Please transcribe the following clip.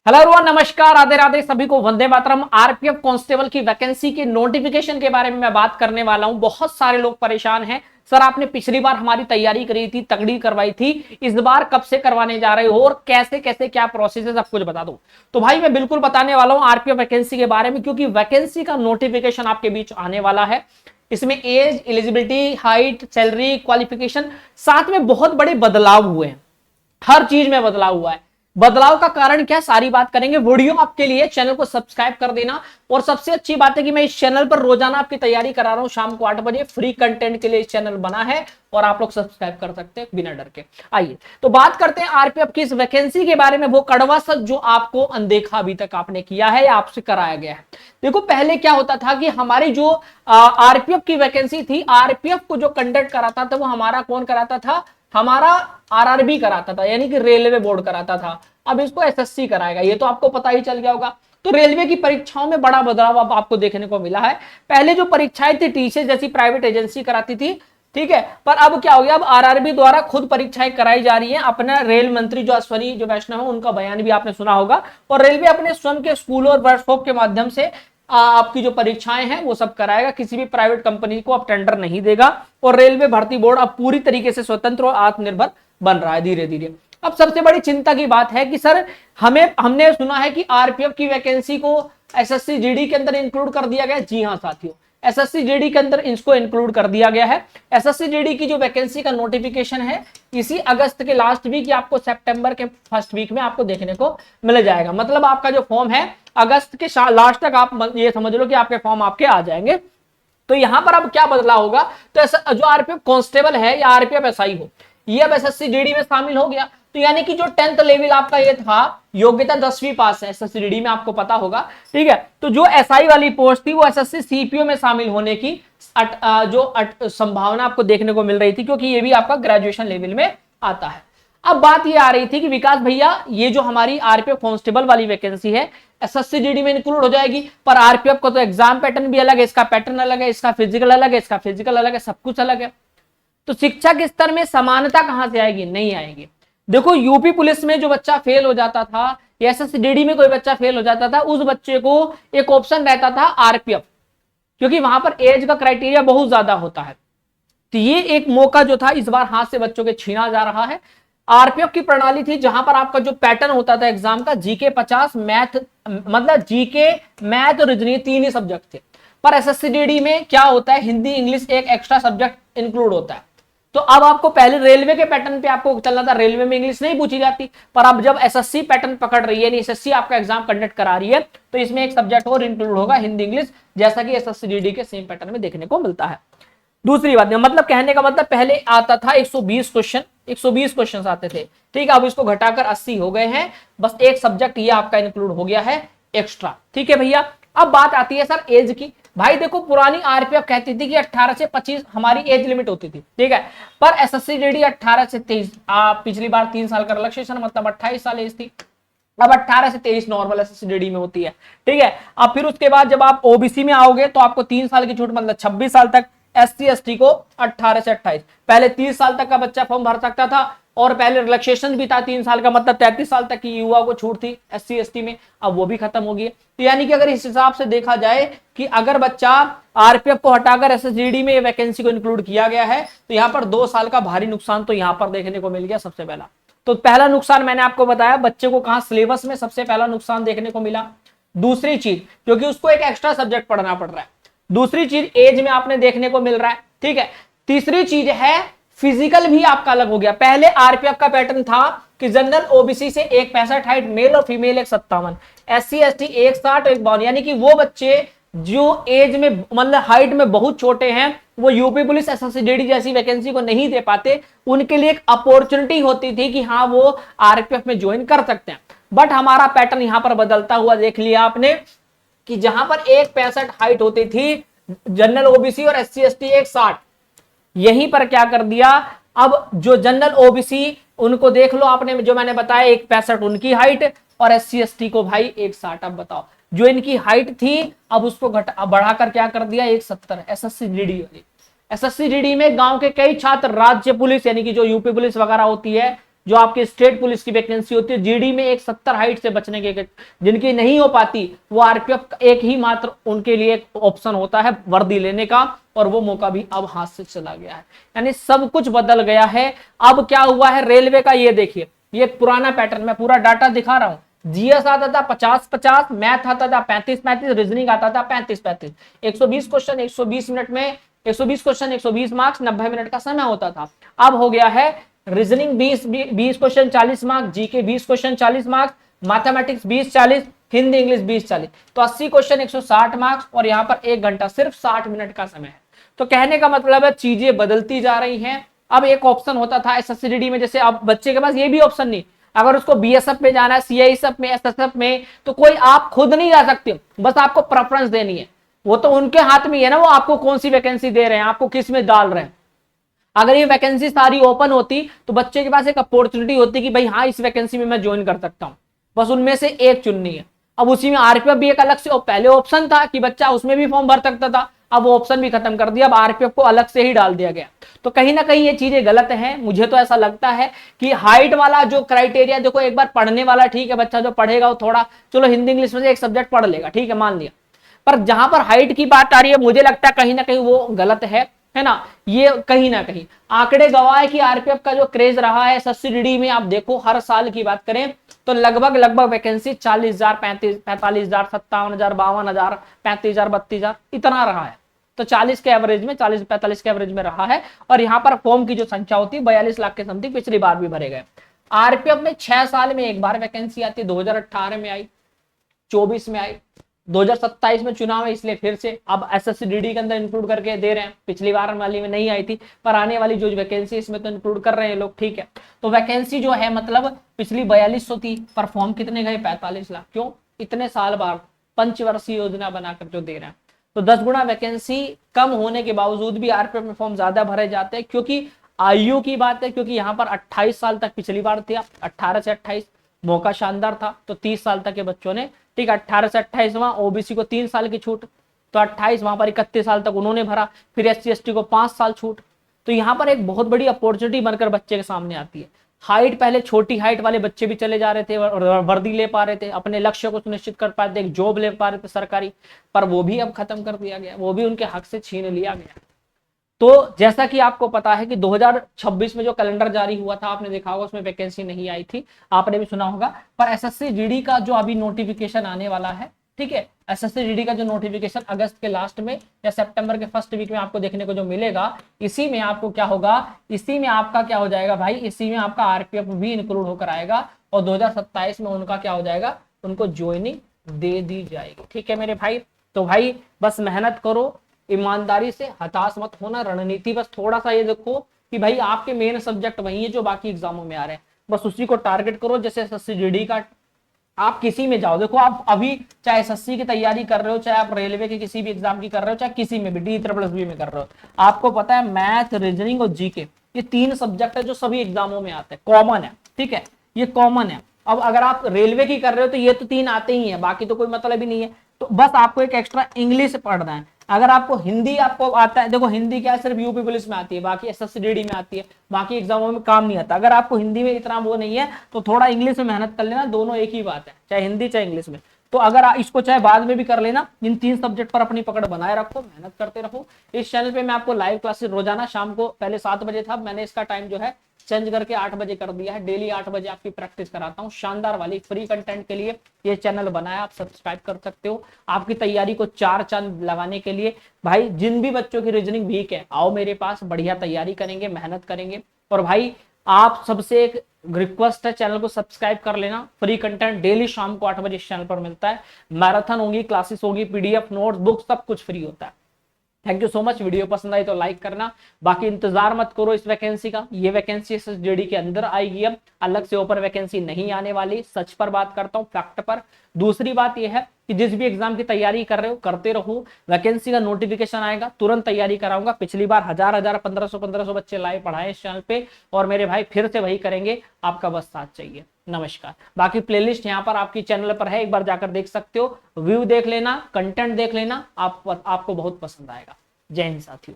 Hello everyone, नमस्कार, राधे राधे सभी को, वंदे मातरम। आरपीएफ कांस्टेबल की वैकेंसी के नोटिफिकेशन के बारे में मैं बात करने वाला हूं। बहुत सारे लोग परेशान हैं, सर आपने पिछली बार हमारी तैयारी करी थी, तगड़ी करवाई थी, इस बार कब से करवाने जा रहे हो और कैसे कैसे क्या प्रोसेस है, सब कुछ बता दो। तो भाई मैं बिल्कुल बताने वाला हूं आरपीएफ वैकेंसी के बारे में, क्योंकि वैकेंसी का नोटिफिकेशन आपके बीच आने वाला है। इसमें age, eligibility, height, salary, qualification, साथ में बहुत बड़े बदलाव हुए हैं। हर चीज में बदलाव हुआ है। बदलाव का कारण क्या, सारी बात करेंगे। वीडियो आपके लिए, चैनल को सब्सक्राइब कर देना। और सबसे अच्छी बात है कि मैं इस चैनल पर रोजाना आपकी तैयारी करा रहा हूं, शाम को 8 बजे फ्री कंटेंट के लिए इस चैनल बना है और आप लोग सब्सक्राइब कर सकते हैं बिना डर के। आइए तो बात करते हैं आरपीएफ की इस वैकेंसी के बारे में, वो कड़वा सच जो आपको अनदेखा अभी तक आपने किया है या आपसे कराया गया है। देखो पहले क्या होता था कि हमारी जो आरपीएफ की वैकेंसी थी, आरपीएफ को जो कंडक्ट कराता था वो हमारा कौन कराता था, हमारा आरआरबी कराता था, यानी कि रेलवे बोर्ड कराता था। अब इसको एसएससी कराएगा, ये तो आपको पता ही चल गया होगा। तो रेलवे की परीक्षाओं में बड़ा बदलाव अब आपको देखने को मिला है। पहले जो परीक्षाएं थी टीसीएस जैसी प्राइवेट एजेंसी कराती थी, ठीक है, पर अब क्या हो गया, अब आरआरबी द्वारा खुद परीक्षाएं कराई जा रही हैं। अपना रेल मंत्री जो अश्वनी जो वैष्णव है, उनका बयान भी आपने सुना होगा। और रेलवे अपने स्वयं के स्कूलों और वर्कशॉप के माध्यम से आपकी जो परीक्षाएं हैं वो सब कराएगा। किसी भी प्राइवेट कंपनी को अब टेंडर नहीं देगा। और रेलवे भर्ती बोर्ड अब पूरी तरीके से स्वतंत्र और आत्मनिर्भर बन रहा है धीरे धीरे। अब सबसे बड़ी चिंता की बात है कि सर हमने सुना है कि आरपीएफ की वैकेंसी को एसएससी जीडी के अंदर इंक्लूड कर दिया गया। जी हाँ साथियों, एसएससी जीडी के अंदर इसको इंक्लूड कर दिया गया है। एसएससी जीडी की जो वैकेंसी का नोटिफिकेशन है, इसी अगस्त के लास्ट वीक या आपको सितंबर के फर्स्ट वीक में आपको देखने को मिल जाएगा। मतलब आपका जो फॉर्म है अगस्त के लास्ट तक आप ये समझ लो कि आपके फॉर्म आपके आ जाएंगे। तो यहां पर अब क्या बदलाव होगा, तो ऐसा जो आरपीएफ कांस्टेबल है या आरपीएफ एसआई हो, ये अब एसएससी जीडी में शामिल हो गया। तो यानी कि जो 10th लेवल आपका ये था, योग्यता 10वीं पास है एसएससी जीडी में, आपको पता होगा, ठीक है। तो जो एसआई वाली पोस्ट थी वो एसएससी सीपीओ में शामिल होने की संभावना आपको देखने को मिल रही थी, क्योंकि ये भी आपका ग्रेजुएशन लेवल में आता है। अब बात ये आ रही थी कि विकास भैया, ये जो हमारी आरपीएफ कांस्टेबल वाली वैकेंसी है एसएससी जीडी में इंक्लूड हो जाएगी, पर आरपीएफ का तो एग्जाम पैटर्न भी अलग है, इसका पैटर्न अलग है, इसका फिजिकल अलग है, इसका फिजिकल अलग है, सब कुछ अलग है। तो शिक्षा के स्तर में समानता कहां से आएगी, नहीं आएगी। देखो यूपी पुलिस में जो बच्चा फेल हो जाता था, एसएससी जीडी में कोई बच्चा फेल हो जाता था, उस बच्चे को एक ऑप्शन रहता था आरपीएफ, क्योंकि वहां पर एज का क्राइटेरिया बहुत ज्यादा होता है। तो ये एक मौका जो था इस बार हाथ से बच्चों के छीना जा रहा है। आरपीएफ की प्रणाली थी जहां पर आपका जो पैटर्न होता था एग्जाम का, जीके 50, मैथ, मतलब जीके, मैथ और रीजनिंग 3 ही सब्जेक्ट थे। पर एसएससी जीडी में क्या होता है, हिंदी इंग्लिश एक एक्स्ट्रा सब्जेक्ट इंक्लूड होता है। तो अब आपको पहले रेलवे के पैटर्न पे आपको चलना था, रेलवे में इंग्लिश नहीं पूछी जाती, पर अब जब एसएससी पैटर्न पकड़ रही है, एसएससी आपका एग्जाम कंडक्ट करा रही है, तो इसमें एक सब्जेक्ट और इंक्लूड होगा, हिंदी इंग्लिश, जैसा कि एसएससी जीडी के सेम पैटर्न में देखने को मिलता है। दूसरी बात, मतलब कहने का मतलब पहले आता था 120 क्वेश्चन, 120 क्वेश्चन आते थे, ठीक है, अब इसको घटाकर 80 हो गए हैं। बस एक सब्जेक्ट ये आपका इंक्लूड हो गया है एक्स्ट्रा, ठीक है भैया। अब बात आती है सर एज की। भाई देखो पुरानी आरपीएफ कहती थी कि 18 से 25 हमारी एज लिमिट होती थी, ठीक है, पर एसएससी जीडी 18 से 23, पिछली बार 3 साल का रिलैक्सेशन, मतलब 28 साल एज थी। अब 18 से 23 नॉर्मल एसएससी जीडी में होती है, ठीक है। अब फिर उसके बाद जब आप ओबीसी में आओगे तो आपको 3 साल की छूट, मतलब 26 साल तक। एससी एसटी को 18 से 28, पहले 30 साल तक का बच्चा फॉर्म भर सकता था, और पहले रिलैक्सेशन भी था 3 साल का, मतलब 33 साल तक की युवा को छूट थी एससी एसटी में, अब वो भी खत्म हो गई। तो यानी कि अगर इस हिसाब से देखा जाए कि अगर बच्चा आरपीएफ को हटाकर एसएसजीडी में वैकेंसी को इंक्लूड किया गया है, तो यहाँ पर 2 साल का भारी नुकसान तो यहाँ पर देखने को मिल गया। सबसे पहला तो पहला नुकसान मैंने आपको बताया, बच्चे को कहां, सिलेबस में सबसे पहला नुकसान देखने को मिला। दूसरी चीज, क्योंकि उसको एक एक्स्ट्रा सब्जेक्ट पढ़ना पड़ रहा है। दूसरी चीज एज में आपने देखने को मिल रहा है, ठीक है। तीसरी चीज है फिजिकल भी आपका अलग हो गया। पहले आरपीएफ का पैटर्न था कि जनरल ओबीसी से 165 हाइट, मेल और फीमेल 157, एससी एसटी 160 152, यानी कि वो बच्चे जो एज में मतलब हाइट में बहुत छोटे हैं, वो यूपी पुलिस एसएससी जीडी जैसी वैकेंसी को नहीं दे पाते, उनके लिए एक अपॉर्चुनिटी होती थी कि हाँ वो आरपीएफ में ज्वाइन कर सकते हैं। बट हमारा पैटर्न यहां पर बदलता हुआ देख लिया आपने, कि जहां पर 165 हाइट होती थी जनरल ओबीसी और एससी एसटी 160, यहीं पर क्या कर दिया, अब जो जनरल ओबीसी उनको देख लो आपने, जो मैंने बताया 165 उनकी हाइट, और एससी एसटी को भाई 160। अब बताओ जो इनकी हाइट थी अब उसको बढ़ाकर क्या कर दिया 170। एसएससी जीडी वाली, एसएससी जीडी में गांव के कई छात्र राज्य पुलिस यानी कि जो यूपी पुलिस वगैरह होती है, जो आपके स्टेट पुलिस की वैकेंसी होती है, जीडी में एक 70 हाइट से बचने के, जिनकी नहीं हो पाती, वो आरपीएफ एक ही मात्र उनके लिए एक ऑप्शन होता है वर्दी लेने का, और वो मौका भी अब हाथ से चला गया है। यानी सब कुछ बदल गया है। अब क्या हुआ है रेलवे का, ये देखिए, ये पुराना पैटर्न, मैं पूरा डाटा दिखा रहा हूं। जीएस आता था 50-50, मैथ आता था 35-35, रीजनिंग आता था 35-35, 120 क्वेश्चन 120 मिनट में, 120 क्वेश्चन 120 मार्क्स, 90 मिनट का समय होता था। अब हो गया है reasoning 20 question 40 marks, GK 20 question 40 marks, mathematics 20-40, Hindi English 20-40, तो 80 क्वेश्चन 160 मार्क्स, और यहाँ पर 1 घंटा सिर्फ 60 मिनट का समय है। तो कहने का मतलब है चीजें बदलती जा रही हैं। अब एक ऑप्शन होता था एसएससीडीडी में, जैसे अब बच्चे के पास ये भी ऑप्शन नहीं, अगर उसको बीएसएफ में जाना है, सीआईएसएफ में, एसएसएफ में, तो कोई आप खुद नहीं जा सकते, बस आपको प्रेफरेंस देनी है। वो तो उनके हाथ में है ना, वो आपको कौन सी वैकेंसी दे रहे हैं, आपको किस में डाल रहे हैं। अगर ये वैकेंसी सारी ओपन होती तो बच्चे के पास एक अपॉर्चुनिटी होती कि भाई हाँ इस वैकेंसी में मैं ज्वाइन कर सकता हूं, बस उनमें से एक चुननी है। अब उसी में आरपीएफ भी एक अलग से, पहले ऑप्शन था कि बच्चा उसमें भी फॉर्म भर सकता था, अब वो ऑप्शन भी खत्म कर दिया, अब आरपीएफ को अलग से ही डाल दिया गया। तो कहीं ना कहीं ये चीजें गलत हैं। मुझे तो ऐसा लगता है कि हाइट वाला जो क्राइटेरिया, देखो एक बार पढ़ने वाला ठीक है, बच्चा जो पढ़ेगा वो थोड़ा चलो हिंदी इंग्लिश में से एक सब्जेक्ट पढ़ लेगा, ठीक है मान लिया, पर जहां पर हाइट की बात आ रही है मुझे लगता है कहीं ना कहीं वो गलत है ना। ये कहीं ना कहीं आंकड़े गवाह है कि आरपीएफ का जो क्रेज रहा है एसएससीडीडी में, आप देखो हर साल की बात करें तो लगभग वैकेंसी 40,000, 45,000, 57,000, 52,000, 35,000, 32,000 इतना रहा है। तो 40 के एवरेज में, 40-45 के एवरेज में रहा है। और यहाँ पर फॉर्म की जो संख्या होती है 42 लाख के समथिंग पिछली बार भी भरे गए। आरपीएफ में 6 साल में एक बार वैकेंसी आती है, 2018 में आई, 24 में आई, 2027 में चुनाव है इसलिए फिर से अब एसएससीडीडी के अंदर इंक्लूड करके दे रहे हैं। पिछली बार वाली में नहीं आई थी, पर आने वाली जो वैकेंसी इसमें तो इंक्लूड कर रहे हैं लोग, ठीक है। तो वैकेंसी जो है मतलब पिछली 4200 थी, पर फॉर्म कितने गए 45 लाख। क्यों? इतने साल बाद पंचवर्षीय योजना बनाकर जो दे रहे हैं। तो 10 गुना वैकेंसी कम होने के बावजूद भी आरपीएफ में फॉर्म ज्यादा भरे जाते हैं, क्योंकि आयु की बात है, क्योंकि यहाँ पर 28 साल तक पिछली बार थी, 18 से 28 मौका शानदार था, तो 30 साल तक के बच्चों ने, ठीक, 18 से 28 वहां ओबीसी को 3 साल की छूट, तो 28 वहां पर 31 साल तक उन्होंने भरा, फिर एससी एसटी को 5 साल छूट। तो यहाँ पर एक बहुत बड़ी अपॉर्चुनिटी बनकर बच्चे के सामने आती है। हाइट, पहले छोटी हाइट वाले बच्चे भी चले जा रहे थे, वर्दी ले पा रहे थे, अपने लक्ष्य को सुनिश्चित कर पाते थे, एक जॉब ले पा रहे थे सरकारी, पर वो भी अब खत्म कर दिया गया, वो भी उनके हक से छीन लिया गया। तो जैसा कि आपको पता है कि 2026 में जो कैलेंडर जारी हुआ था, आपने देखा होगा, उसमें वैकेंसी नहीं आई थी, आपने भी सुना होगा। पर एसएससीडीडी का जो अभी नोटिफिकेशन आने वाला है, ठीक है, एसएससीडीडी का जो नोटिफिकेशन अगस्त के लास्ट में या सितंबर के फर्स्ट वीक में आपको देखने को जो मिलेगा, इसी में आपको क्या होगा, इसी में आपका क्या हो जाएगा भाई, इसी में आपका आरपीएफ भी इंक्लूड होकर आएगा, और 2027 में उनका क्या हो जाएगा, उनको ज्वाइनिंग दे दी जाएगी। ठीक है मेरे भाई, तो भाई बस मेहनत करो, ईमानदारी से, हताश मत होना। रणनीति बस थोड़ा सा ये देखो कि भाई आपके मेन सब्जेक्ट वही है जो बाकी एग्जामों में आ रहे हैं, बस उसी को टारगेट करो। जैसे एसएससीडीडी का आप किसी में जाओ, देखो आप अभी चाहे एसएससी की तैयारी कर रहे हो, चाहे आप रेलवे के किसी भी एग्जाम की कर रहे हो, चाहे किसी में भी DSSB में कर रहे हो, आपको पता है मैथ, रीजनिंग और जीके, ये 3 सब्जेक्ट है जो सभी एग्जामों में आते हैं, कॉमन है, ठीक है, ये कॉमन है। अब अगर आप रेलवे की कर रहे हो तो ये तो 3 आते ही है, बाकी तो कोई मतलब ही नहीं है। तो बस आपको एक एक्स्ट्रा इंग्लिश पढ़ना है। अगर आपको हिंदी आपको आता है, देखो हिंदी क्या है, सिर्फ यूपी पुलिस में आती है, बाकी एसएससीडीडी में आती है, बाकी एग्जामों में काम नहीं आता। अगर आपको हिंदी में इतना वो नहीं है तो थोड़ा इंग्लिश में मेहनत कर लेना, दोनों एक ही बात है, चाहे हिंदी चाहे इंग्लिश में। तो अगर इसको चाहे बाद में भी कर लेना, इन 3 सब्जेक्ट पर अपनी पकड़ बनाए रखो, मेहनत करते रहो। इस चैनल पे मैं आपको लाइव क्लासेस रोजाना शाम को, पहले 7 बजे था, मैंने इसका टाइम जो है चेंज करके 8 बजे कर दिया है। डेली 8 बजे आपकी प्रैक्टिस कराता हूँ, शानदार वाली फ्री कंटेंट के लिए ये चैनल बनाया, आप सब्सक्राइब कर सकते हो। आपकी तैयारी को 4 चांद लगाने के लिए भाई, जिन भी बच्चों की रीजनिंग वीक है, आओ मेरे पास, बढ़िया तैयारी करेंगे, मेहनत करेंगे। और भाई आप सबसे एक रिक्वेस्ट है, चैनल को सब्सक्राइब कर लेना। फ्री कंटेंट डेली शाम को 8 बजे इस चैनल पर मिलता है। मैराथन होगी, क्लासेस होगी, पीडीएफ, नोट्स, बुक, सब कुछ फ्री होता है। Thank you so much. Video पसंद आई तो लाइक करना, बाकी इंतजार मत करो इस वैकेंसी का, ये वैकेंसी एसएससीडीडी के अंदर आएगी, अब अलग से ओपन वैकेंसी नहीं आने वाली। सच पर बात करता हूँ, फैक्ट पर। दूसरी बात यह है कि जिस भी एग्जाम की तैयारी कर रहे हो करते रहो, वैकेंसी का नोटिफिकेशन आएगा तुरंत तैयारी कराऊंगा। पिछली बार 1000 1500 बच्चे लाइव पढ़ाए इस चैनल पे, और मेरे भाई फिर से वही करेंगे, आपका बस साथ चाहिए। नमस्कार। बाकी प्लेलिस्ट यहाँ पर आपकी चैनल पर है, एक बार जाकर देख सकते हो, व्यू देख लेना, कंटेंट देख लेना, आपको बहुत पसंद आएगा। जय हिंद साथियों।